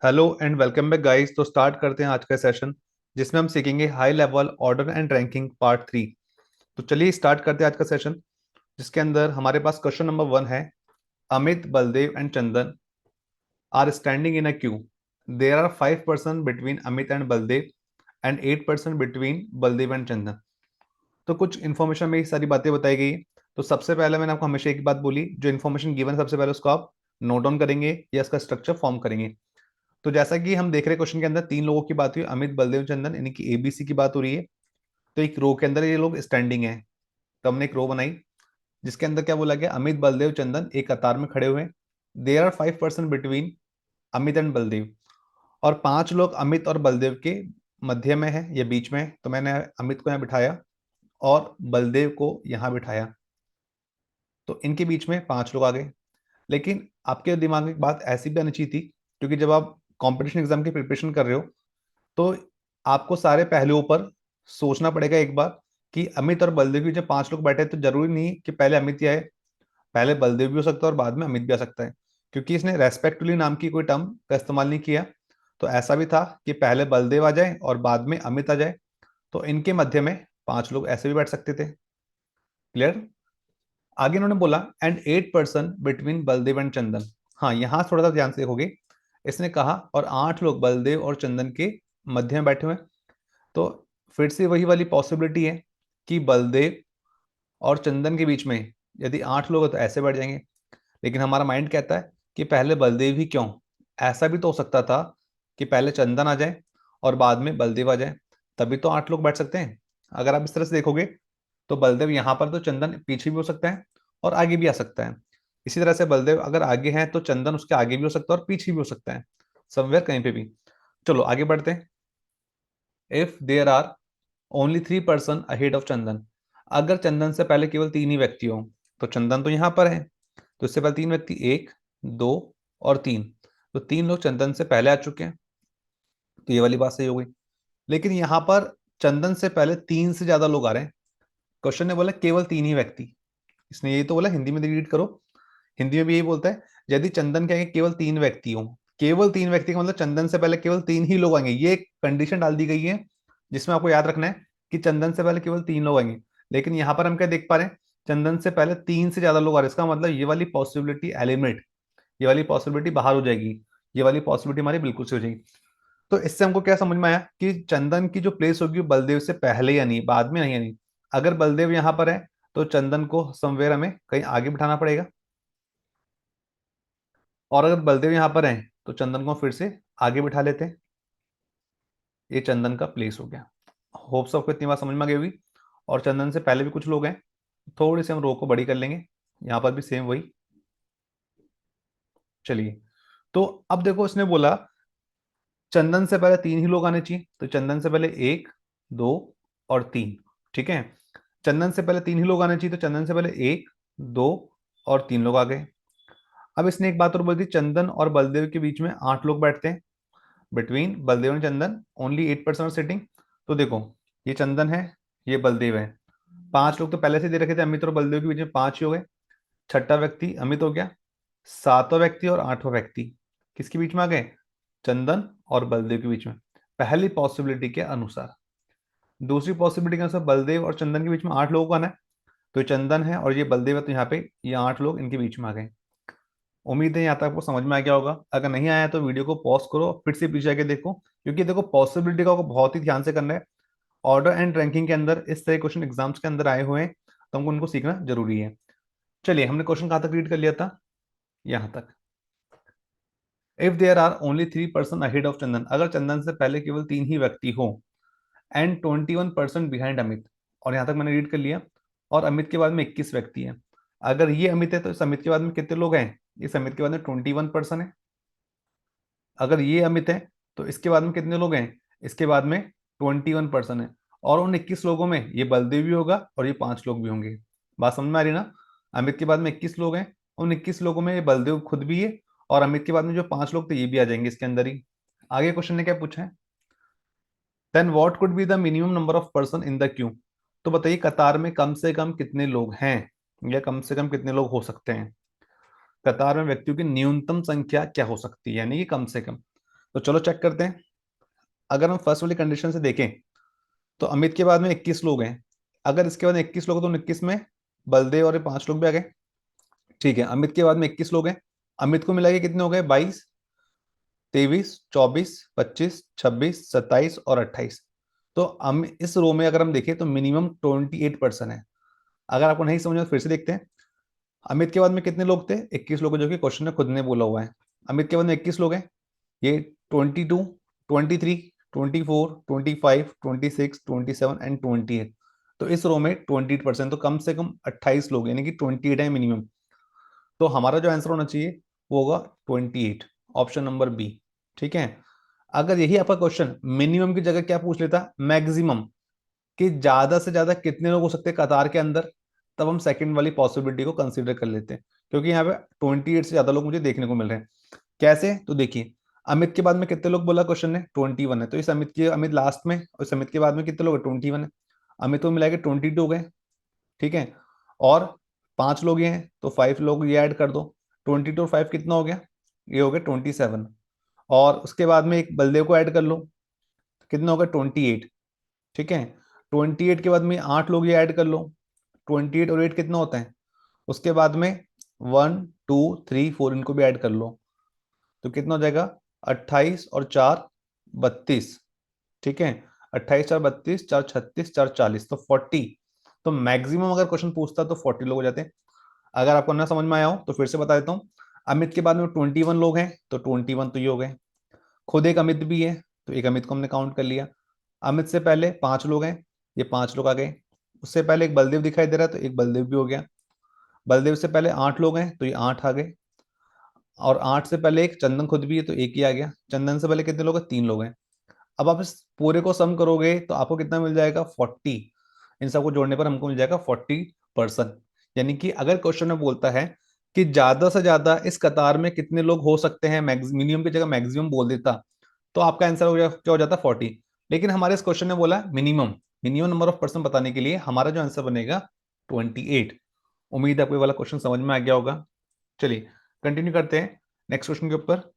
Hello and welcome back guys. तो start करते हैं आज का सेशन जिसमें हम सीखेंगे high level order and ranking part 3। तो चलिए स्टार्ट करते हैं आज का सेशन, जिसके अंदर हमारे पास क्वेश्चन नंबर 1 है। Amit, Baldev and Chandan are standing in a queue. There are 5% between Amit and Baldev and 8% between Baldev and Chandan. तो कुछ इन्फॉर्मेशन में ये सारी बातें बताई गई है। तो सबसे पहले मैंने आपको हमेशा एक बात बोली, जो इन्फॉर्मेशन गिवन है सबसे पहले उसको आप नोट डाउन करेंगे या इसका स्ट्रक्चर फॉर्म करेंगे। तो जैसा कि हम देख रहे हैं क्वेश्चन के अंदर तीन लोगों की बात हुई, अमित, बलदेव, चंदन, यानी कि एबीसी की बात हो रही है। तो एक रो के अंदर ये लोग स्टैंडिंग है। तो हमने एक रो बनाई जिसके अंदर क्या बोला गया, अमित, बलदेव, चंदन एक कतार में खड़े हुए हैं। There are 5% between Amit and Baldev. और पांच लोग अमित और बलदेव के मध्य में है या बीच में है। तो मैंने अमित को यहाँ बिठाया और बलदेव को यहाँ बिठाया। तो इनके बीच में पांच लोग आ गए। लेकिन आपके दिमाग में एक बात ऐसी भी आनी चाहिए थी, क्योंकि जब आप कॉम्पिटिशन एग्जाम की प्रिपरेशन कर रहे हो तो आपको सारे पहलुओं पर सोचना पड़ेगा एक बार, कि अमित और बलदेव की जब पांच लोग बैठे तो जरूरी नहीं कि पहले अमित ही आए, पहले बलदेव भी हो सकता है और बाद में अमित भी आ सकता है। क्योंकि इसने रेस्पेक्टफुली नाम की कोई टर्म का इस्तेमाल नहीं किया। तो ऐसा भी था कि पहले बलदेव आ जाए और बाद में अमित आ जाए। तो इनके मध्य में पांच लोग ऐसे भी बैठ सकते थे। क्लियर। आगे इन्होंने बोला एंड 8% बिटवीन बलदेव एंड चंदन। हाँ, यहां थोड़ा सा ध्यान से देखोगे, इसने कहा और 8 लोग बलदेव और चंदन के मध्य में बैठे हुए हैं। तो फिर से वही वाली पॉसिबिलिटी है कि बलदेव और चंदन के बीच में यदि 8 लोग हैं तो ऐसे बैठ जाएंगे। लेकिन हमारा माइंड कहता है कि पहले बलदेव ही क्यों। ऐसा भी तो हो सकता था कि पहले चंदन आ जाए और बाद में बलदेव आ जाए, तभी तो 8 लोग बैठ सकते हैं। अगर आप इस तरह से देखोगे तो बलदेव यहाँ पर तो चंदन पीछे भी हो सकता है और आगे भी आ सकता है। इसी तरह से बलदेव अगर आगे है तो चंदन उसके आगे भी हो सकता है और पीछे भी हो सकता है, समवेयर कहीं पे भी। चलो आगे बढ़ते हैं। If there are only 3% ahead of Chandan. अगर चंदन से पहले केवल तीन ही व्यक्ति हो, तो चंदन तो यहाँ पर है, तो इससे पहले तीन व्यक्ति, एक, दो और तीन। तो तीन लोग चंदन से पहले आ चुके हैं। तो ये वाली बात सही हो गई। लेकिन यहाँ पर चंदन से पहले तीन से ज्यादा लोग आ रहे हैं। क्वेश्चन ने बोला केवल तीन ही व्यक्ति। इसने यही तो बोला, हिंदी में रीड करो। हिंदी में भी यही बोलता है, यदि चंदन के आगे केवल तीन व्यक्ति हो। केवल तीन व्यक्ति का मतलब चंदन से पहले केवल तीन ही लोग आएंगे, ये एक कंडीशन डाल दी गई है जिसमें आपको याद रखना है कि चंदन से पहले केवल तीन लोग आएंगे। लेकिन यहाँ पर हम क्या देख पा रहे हैं, चंदन से पहले तीन से ज्यादा लोग आ रहे हैं। इसका मतलब ये वाली पॉसिबिलिटी एलिमिनेट, ये वाली पॉसिबिलिटी बाहर हो जाएगी। ये वाली पॉसिबिलिटी हमारी बिल्कुल से हो जाएगी। तो इससे हमको क्या समझ में आया कि चंदन की जो प्लेस होगी वो बलदेव से पहले या नहीं, बाद में नहीं, या नहीं। अगर बलदेव यहाँ पर है तो चंदन को समवेयर हमें कहीं आगे बिठाना पड़ेगा, और अगर बलदेव यहाँ पर है तो चंदन को फिर से आगे बिठा लेते हैं। ये चंदन का प्लेस हो गया। होप्स आपको इतनी बात समझ में आ गई होगी। और चंदन से पहले भी कुछ लोग हैं, थोड़ी सी हम रो को बड़ी कर लेंगे। यहाँ पर भी सेम वही। चलिए, तो अब देखो इसने बोला चंदन से पहले तीन ही लोग आने चाहिए। तो चंदन से पहले एक, दो और तीन। ठीक है, चंदन से पहले तीन ही लोग आने चाहिए, तो चंदन से पहले एक, दो और तीन लोग आ गए। अब इसने एक बात और बोल दी, चंदन और बलदेव के बीच में 8 लोग बैठते हैं। Between Baldev and Chandan only 8% sitting. तो देखो, ये चंदन है, ये बलदेव है। 5 लोग तो पहले से दे रखे थे, अमित और बलदेव के बीच में पांच ही हो गए। छठा व्यक्ति अमित हो गया। सातवां व्यक्ति और आठवां व्यक्ति किसके बीच में आ गए, चंदन और बलदेव के बीच में, पहली पॉसिबिलिटी के अनुसार। दूसरी पॉसिबिलिटी के अनुसार बलदेव और चंदन के बीच में 8 लोगों का आना है। तो ये चंदन है और ये बलदेव है, तो यहाँ पे ये 8 लोग इनके बीच में आ गए। उम्मीद है यहाँ तक आपको समझ में आ गया होगा। अगर नहीं आया तो वीडियो को पॉज करो, फिर से पीछे आके देखो, क्योंकि देखो पॉसिबिलिटी का आपको बहुत ही ध्यान से करना है। ऑर्डर एंड रैंकिंग के अंदर इस तरह क्वेश्चन एग्जाम्स के अंदर आए हुए हैं, तो हमको उनको सीखना जरूरी है। चलिए, हमने क्वेश्चन कहाँ तक रीड कर लिया था, यहाँ तक। If there are only 3% ahead of Chandan. अगर चंदन से पहले केवल तीन ही व्यक्ति हो एंड 21% बिहाइंड अमित। और यहाँ तक मैंने रीड कर लिया। और अमित के बाद में 21 व्यक्ति है। अगर ये अमित है तो इस अमित के बाद में कितने लोग हैं, इस अमित के बाद में 21% है। अगर ये अमित है तो इसके बाद में कितने लोग हैं, इसके बाद में 21% है। और उन 21 लोगों में ये बलदेव भी होगा और ये 5 लोग भी होंगे। बात समझ में आ रही ना। अमित के बाद में 21 लोग हैं, उन 21 लोगों में ये बलदेव खुद भी है, और अमित के बाद में जो 5 लोग थे ये भी आ जाएंगे इसके अंदर ही। आगे क्वेश्चन ने क्या पूछा है, then what could be the minimum number of person in the queue. तो बताइए कतार में कम से कम कितने लोग हैं, या कम से कम कितने लोग हो सकते हैं। कतार में व्यक्तियों की न्यूनतम संख्या क्या हो सकती है, यानी कि कम से कम। तो चलो चेक करते हैं। अगर हम फर्स्ट वाली कंडीशन से देखें तो अमित के बाद में 21 लोग हैं। अगर इसके बाद 21 लोग, तो 21 में बलदेव और ये 5 लोग भी आ गए। ठीक है, अमित के बाद में 21 लोग हैं। अमित को मिला के कितने हो गए? 22, 23, 24, 25, 26, 27 और 28। तो हम इस रो में अगर हम देखें तो मिनिमम 28% है। अगर आपको नहीं समझ में तो फिर से देखते हैं। अमित के बाद में कितने लोग थे? 21 लोग, जो कि क्वेश्चन ने खुद ने बोला हुआ है। अमित के बाद में 21 लोग हैं। ये 22, 23, 24, 25, 26, 27 एंड 28। तो इस रो में 28%, तो कम से कम 28 लोग, यानी कि 28 है मिनिमम। तो हमारा जो आंसर होना चाहिए वो होगा 28, ऑप्शन नंबर बी। ठीक है। अगर यही आपका क्वेश्चन मिनिमम की जगह क्या पूछ लेता, मैक्सिमम, कि ज्यादा से ज्यादा कितने लोग हो सकते हैं कतार के अंदर, तब हम सेकंड वाली पॉसिबिलिटी को कंसीडर कर लेते हैं। क्योंकि यहाँ पे 28 से ज्यादा लोग मुझे देखने को मिल रहे हैं। कैसे? तो देखिए, अमित के बाद में कितने लोग बोला क्वेश्चन ने? 21 है। तो इस अमित लास्ट में, और इस अमित के बाद में कितने लोग? 21 है। अमित को मिला के 22 हो गए। ठीक है। और 5 लोग ये हैं तो 5 लोग ये ऐड कर दो। 22 और 5 कितना हो गया? ये हो गया 27। और उसके बाद में एक बलदेव को ऐड कर लो, कितना होगा? 28। ठीक है। 28 के बाद में 8 लोग ये ऐड कर लो। 28 और 8 कितना होता है? उसके बाद में 1, 2, 3, 4 इनको भी ऐड कर लो, तो कितना हो जाएगा? 28 और 4, 32। ठीक है। 28, 4, 32, 4, 36, 4, 40, तो 40। तो मैक्सिमम अगर क्वेश्चन पूछता तो 40 लोग हो जाते हैं। अगर आपको ना समझ में आया हो तो फिर से बता देता हूँ। अमित के बाद में 21 लोग हैं, तो 21 तो ये हो गए। खुद एक अमित भी है, तो एक अमित को हमने काउंट कर लिया। अमित से पहले 5 लोग हैं, ये 5 लोग आ गए। उससे पहले एक बलदेव दिखाई दे रहा है, तो एक बलदेव भी हो गया। बलदेव से पहले 8 लोग हैं, तो ये 8 आ गए। और 8 से पहले एक चंदन खुद भी है, तो एक ही आ गया। चंदन से पहले कितने लोग हैं? 3 लोग हैं। अब आप इस पूरे को सम करोगे तो आपको कितना मिल जाएगा? 40। इन सबको जोड़ने पर हमको मिल जाएगा 40%। यानी कि अगर क्वेश्चन में बोलता है कि ज्यादा से ज्यादा इस कतार में कितने लोग हो सकते हैं, मिनिमम की जगह मैक्सिमम बोल देता, तो आपका आंसर क्या हो जाता? 40। लेकिन हमारे इस क्वेश्चन ने बोला minimum, minimum number of person बताने के लिए हमारा जो आंसर बनेगा 28। उम्मीद है आपको ये वाला क्वेश्चन समझ में आ गया होगा। चलिए कंटिन्यू करते हैं नेक्स्ट क्वेश्चन के ऊपर।